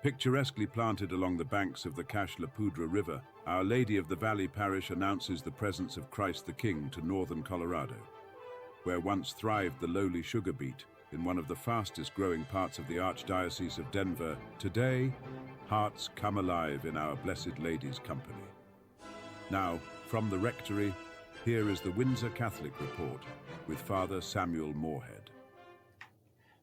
Picturesquely planted along the banks of the Cache-la-Poudre River, Our Lady of the Valley Parish announces the presence of Christ the King to northern Colorado. Where once thrived the lowly sugar beet, in one of the fastest growing parts of the Archdiocese of Denver, today, hearts come alive in Our Blessed Lady's company. Now, from the rectory, here is the Windsor Catholic Report with Father Samuel Morehead.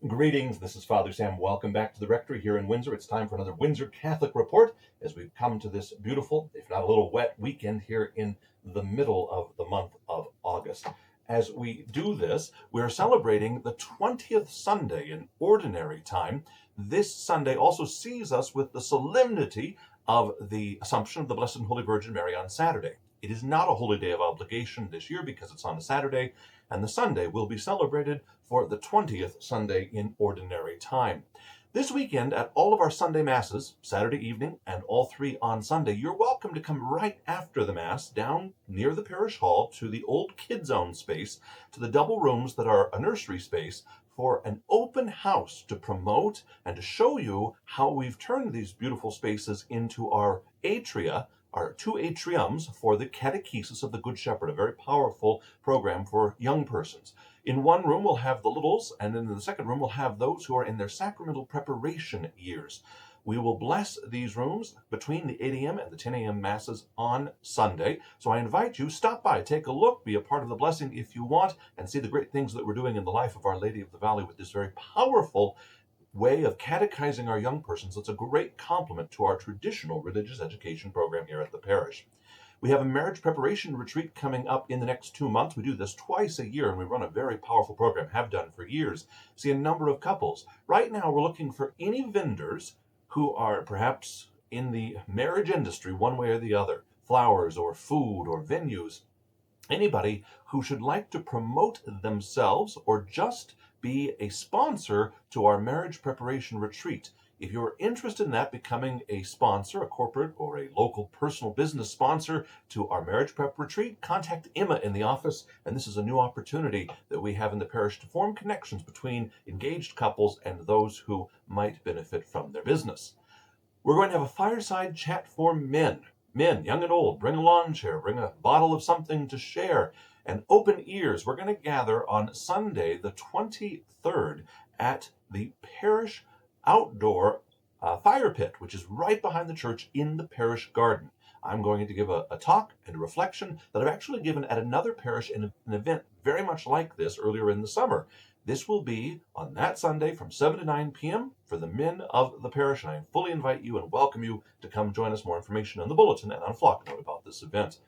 Greetings, this is Father Sam. Welcome back to the rectory here in Windsor. It's time for another Windsor Catholic Report as we've come to this beautiful, if not a little wet, weekend here in the middle of the month of August. As we do this, we're celebrating the 20th Sunday in Ordinary Time. This Sunday also sees us with the solemnity of the Assumption of the Blessed and Holy Virgin Mary on Saturday. It is not a holy day of obligation this year because it's on a Saturday, and the Sunday will be celebrated for the 20th Sunday in Ordinary Time. This weekend at all of our Sunday Masses, Saturday evening and all three on Sunday, you're welcome to come right after the Mass down near the parish hall to the old Kids Zone space, to the double rooms that are a nursery space, for an open house to promote and to show you how we've turned these beautiful spaces into our atria, our two atriums for the Catechesis of the Good Shepherd, a very powerful program for young persons. In one room, we'll have the littles, and in the second room, we'll have those who are in their sacramental preparation years. We will bless these rooms between the 8 a.m. and the 10 a.m. Masses on Sunday. So I invite you, stop by, take a look, be a part of the blessing if you want, and see the great things that we're doing in the life of Our Lady of the Valley with this very powerful way of catechizing our young persons. It's a great complement to our traditional religious education program here at the parish. We have a marriage preparation retreat coming up in the next 2 months. We do this twice a year, and we run a very powerful program, have done for years. See a number of couples. Right now, we're looking for any vendors who are perhaps in the marriage industry one way or the other, flowers or food or venues, anybody who should like to promote themselves or just be a sponsor to our marriage preparation retreat. If you're interested in that, becoming a sponsor, a corporate or a local personal business sponsor to our marriage prep retreat, contact Emma in the office. And this is a new opportunity that we have in the parish to form connections between engaged couples and those who might benefit from their business. We're going to have a fireside chat for men. Men, young and old, bring a lawn chair, bring a bottle of something to share, and open ears. We're going to gather on Sunday, the 23rd, at the parish outdoor fire pit, which is right behind the church in the parish garden. I'm going to give a talk and a reflection that I've actually given at another parish in an event very much like this earlier in the summer. This will be on that Sunday from 7 to 9 p.m. for the men of the parish, and I fully invite you and welcome you to come join us. More information on the bulletin and on Flocknote about this event.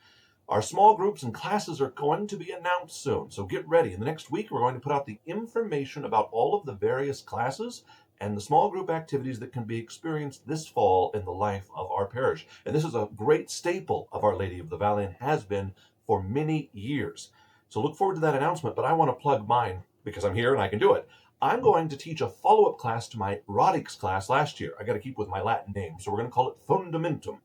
Our small groups and classes are going to be announced soon, so get ready. In the next week, we're going to put out the information about all of the various classes and the small group activities that can be experienced this fall in the life of our parish. And this is a great staple of Our Lady of the Valley and has been for many years. So look forward to that announcement, but I want to plug mine because I'm here and I can do it. I'm going to teach a follow-up class to my Radics class last year. I got to keep with my Latin name, so we're going to call it Fundamentum,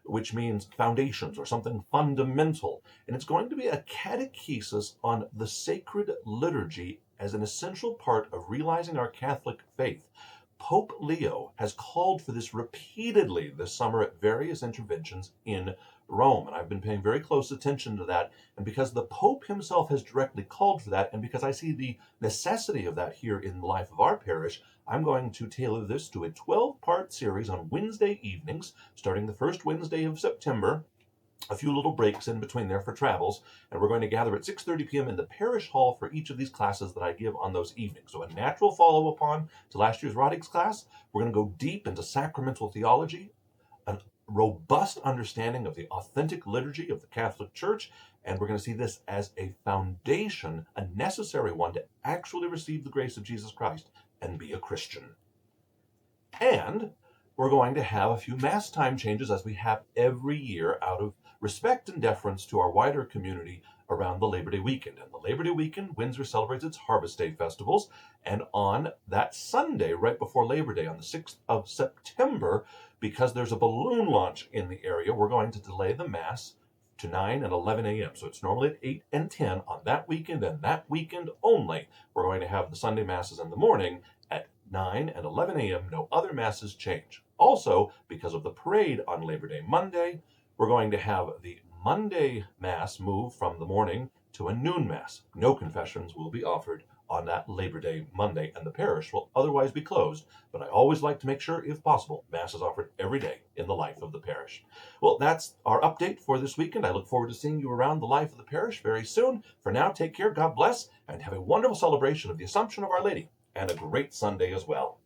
which means foundations or something fundamental. And it's going to be a catechesis on the sacred liturgy as an essential part of realizing our Catholic faith. Pope Leo has called for this repeatedly this summer at various interventions in Rome, and I've been paying very close attention to that. And because the Pope himself has directly called for that, and because I see the necessity of that here in the life of our parish, I'm going to tailor this to a 12-part series on Wednesday evenings, starting the first Wednesday of September, a few little breaks in between there for travels, and we're going to gather at 6:30 p.m. in the parish hall for each of these classes that I give on those evenings. So a natural follow-up on to last year's Radics class. We're going to go deep into sacramental theology, a robust understanding of the authentic liturgy of the Catholic Church, and we're going to see this as a foundation, a necessary one to actually receive the grace of Jesus Christ and be a Christian. And we're going to have a few Mass time changes as we have every year out of respect and deference to our wider community around the Labor Day weekend. And the Labor Day weekend, Windsor celebrates its Harvest Day festivals. And on that Sunday, right before Labor Day, on the 6th of September, because there's a balloon launch in the area, we're going to delay the Mass to 9 and 11 a.m. So it's normally at 8 and 10 on that weekend, and that weekend only, we're going to have the Sunday Masses in the morning at 9 and 11 a.m. No other Masses change. Also, because of the parade on Labor Day Monday, we're going to have the Monday Mass move from the morning to a noon Mass. No confessions will be offered on that Labor Day Monday, and the parish will otherwise be closed. But I always like to make sure, if possible, Mass is offered every day in the life of the parish. Well, that's our update for this weekend. I look forward to seeing you around the life of the parish very soon. For now, take care, God bless, and have a wonderful celebration of the Assumption of Our Lady, and a great Sunday as well.